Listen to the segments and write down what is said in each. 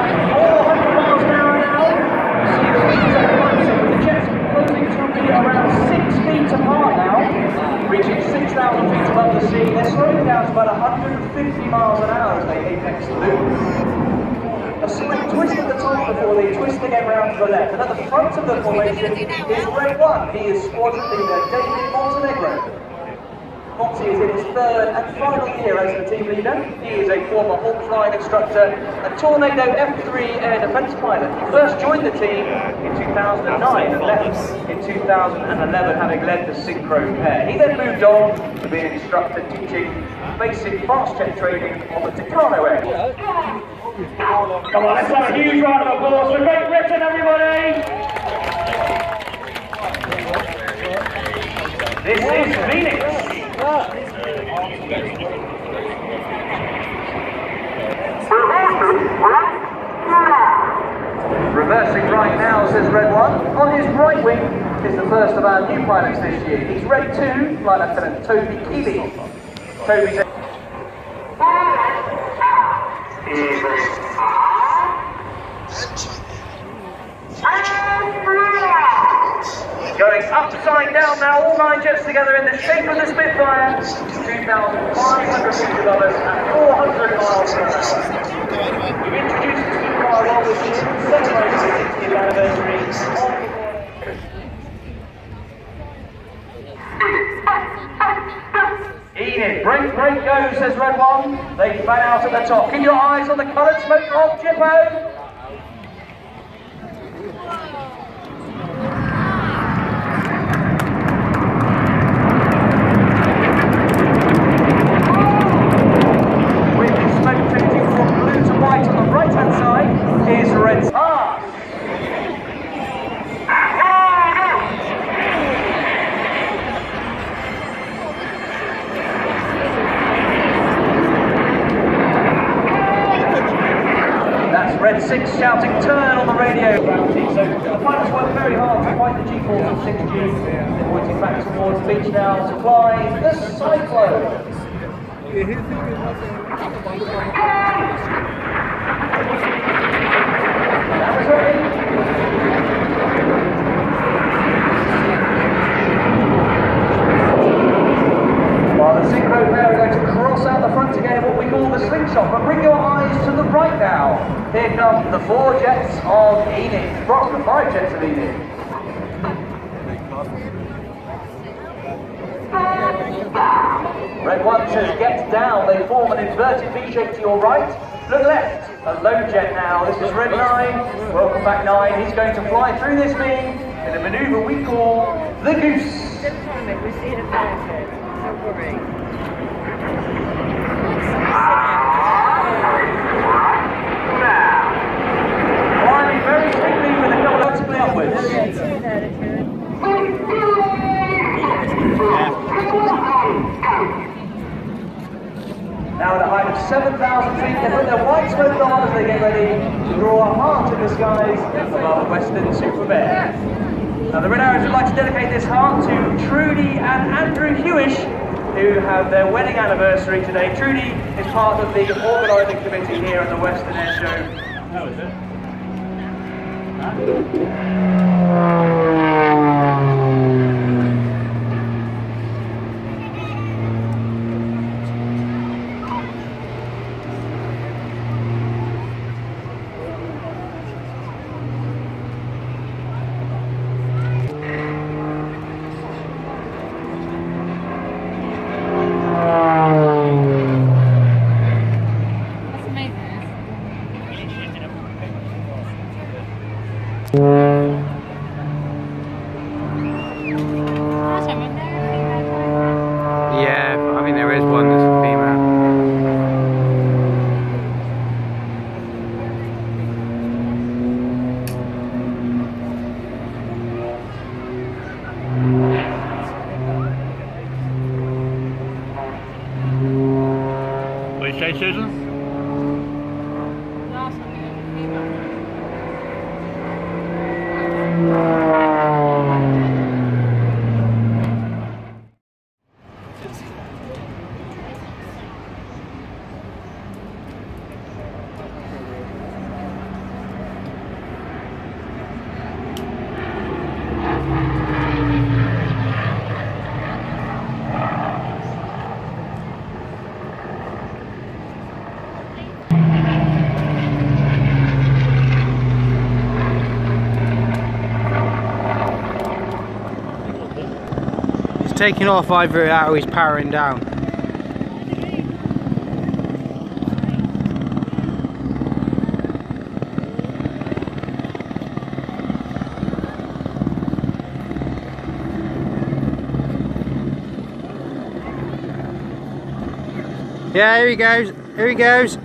miles an hour now. See the wings are collapsing with the jets closing to be around 6 feet apart now, reaching 6,000 feet above the sea. They're slowing down to about 150 miles an hour as they apex the loop. A slight twist at the top before they twist again round to the left. And at the front of the formation is Red 1. He is squadron leader David Montenegro. Monty is in his third and final year as the team leader. He is a former Hawk flying instructor and Tornado F3 air defence pilot. He first joined the team in 2009 and left in 2011, having led the synchro pair. He then moved on to being an instructor teaching basic fast jet training on the Tucano air. Come on, let's have a huge round of applause for Great Britain, everybody! This is Phoenix. Reversing right now, says Red 1. On his right wing is the first of our new pilots this year. He's Red 2, Flight Lieutenant Toby Keeley. Toby's going upside down now, all 9 jets together in the shape of the Spitfire, 2,500 feet above us at 400 miles per hour. We've introduced the Spitfire while we're celebrating the 60th anniversary Enid, break go, says Red 1. They fan out at the top. Keep your eyes on the coloured smoke of Jippo. Red 6 shouting turn on the radio. So the pilots work very hard to fight the G-force of 6G. They're pointing back towards the beach now to fly the Cyclone. That was ready. While the synchro pair are going to cross out the front again, what we call the slingshot. But bring your eyes to the right now. Here come the 4 jets of Enid. From the 5 jets of Enid. Red 1 says get down. They form an inverted V shape to your right. Look left. A low jet now. This is Red 9. Welcome back 9. He's going to fly through this wing in a manoeuvre we call the Goose. We see it about it. Don't worry. Climbing very quickly with a couple of split upwards. Now at a height of 7,000 feet, they put their white smoke on as they get ready to draw a heart in the skies above Weston Super Mare. Now the Red Arrows would like to dedicate this heart to Trudy and Andrew Hewish, who have their wedding anniversary today. Trudy is part of the organising committee here at the Weston Air Show. How is it? taking off either out or he's powering down. Yeah, here he goes. Here he goes.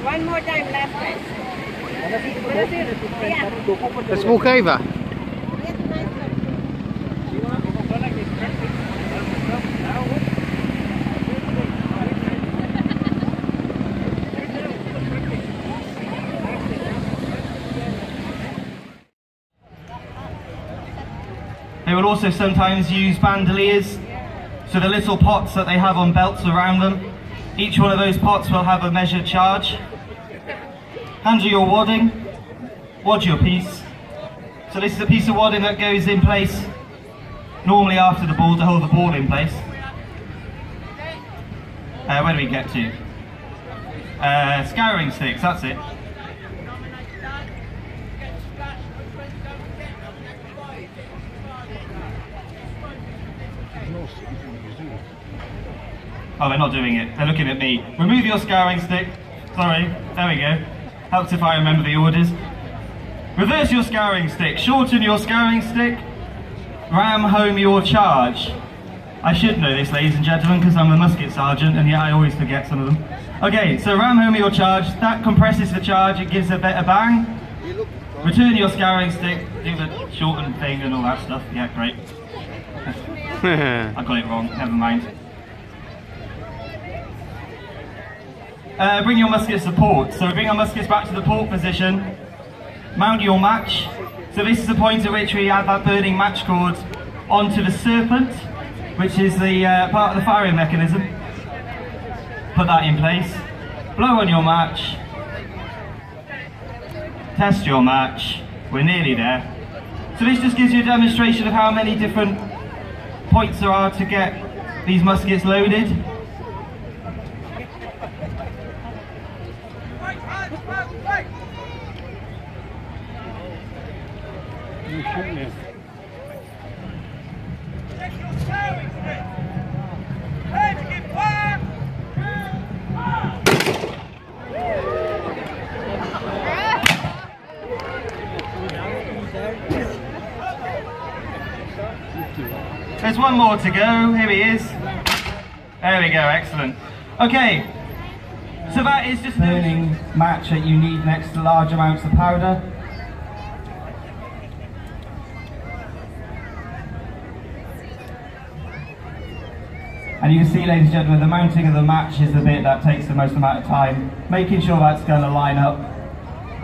One more time left. Let's walk over. They will also sometimes use bandoliers, so the little pots that they have on belts around them. Each one of those pots will have a measured charge. Handle your wadding, wad your piece. So this is a piece of wadding that goes in place normally after the ball to hold the ball in place. Where do we get to? Scouring sticks, that's it. Oh, they're not doing it. They're looking at me. Remove your scouring stick. Sorry. There we go. Helps if I remember the orders. Reverse your scouring stick. Shorten your scouring stick. Ram home your charge. I should know this, ladies and gentlemen, because I'm a musket sergeant, and yet I always forget some of them. Okay, so ram home your charge. That compresses the charge. It gives a better bang. Return your scouring stick. Do the shorten thing and all that stuff. Yeah, great. I got it wrong. Never mind. Bring your muskets to port. So bring our muskets back to the port position. Mount your match. So this is the point at which we add that burning match cord onto the serpent, which is the part of the firing mechanism. Put that in place. Blow on your match. Test your match. We're nearly there. So this just gives you a demonstration of how many different points there are to get these muskets loaded. There's one more to go. Here he is. There we go. Excellent. Okay. So that is just burning match that you need next to large amounts of powder. And you can see, ladies and gentlemen, the mounting of the match is the bit that takes the most amount of time, making sure that's going to line up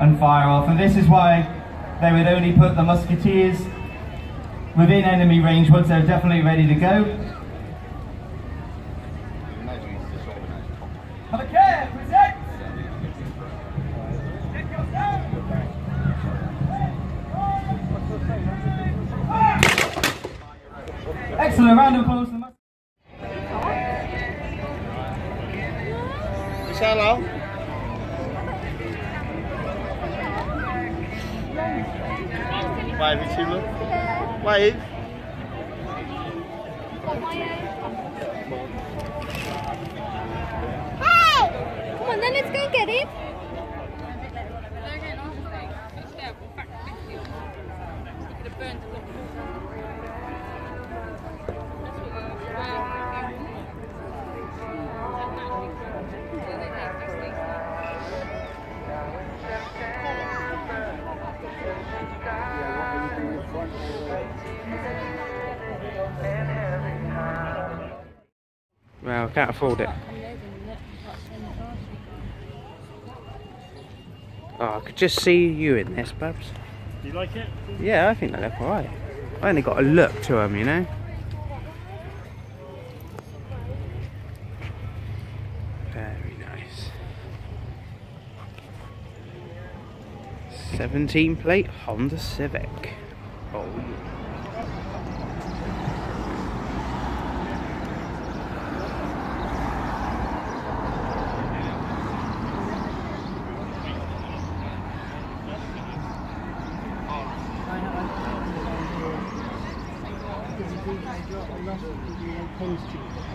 and fire off. And this is why they would only put the musketeers within enemy range once they're definitely ready to go. Okay, present! Excellent, round of applause. hello. Wave to look. Wave. Hey! Come on then, let's go and get him. Well, I can't afford it. Oh, I could just see you in this, Babs. Do you like it? Yeah, I think they look alright. I only got a look to them, you know. Very nice. 17 plate Honda Civic. Oh yeah.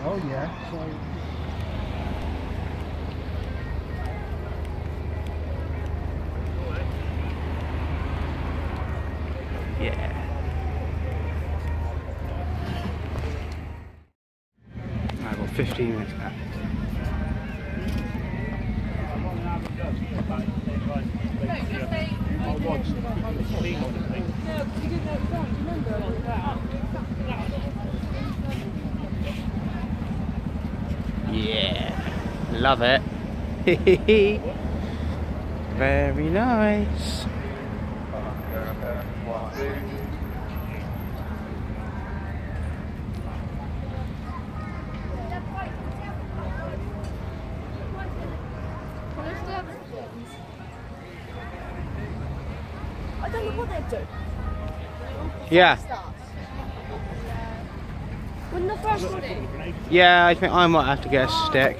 Oh yeah, so Yeah. I've got 15 minutes left. Yeah, love it. Very nice. I don't know what they do. Yeah. When the first one. Yeah, I think I might have to get a stick.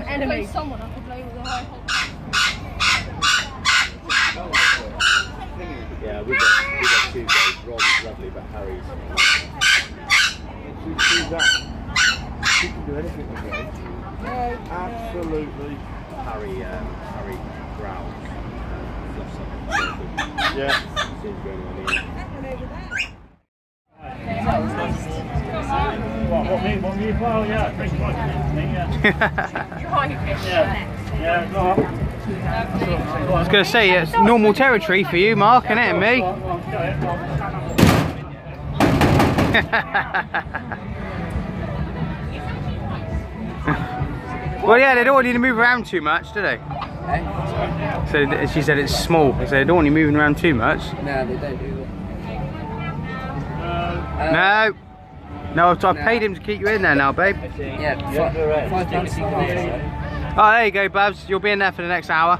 Enemy. Someone I could play with a high hole. Yeah, we got two guys. Rob's lovely, but Harry's. She's that. She can do anything with him. Absolutely. Harry Brown. Yeah. Seems going on here. What me? Well, yeah, pretty much. Yeah, go on. I was going to say, it's normal territory for you, Mark, isn't it, and me? Well, yeah, they don't want you to move around too much, do they? So she said it's small, so they don't want you moving around too much. no, they don't do that. No. No, I've paid him to keep you in there now, babe. Yeah, £5 Oh, there you go, Babs. You'll be in there for the next hour.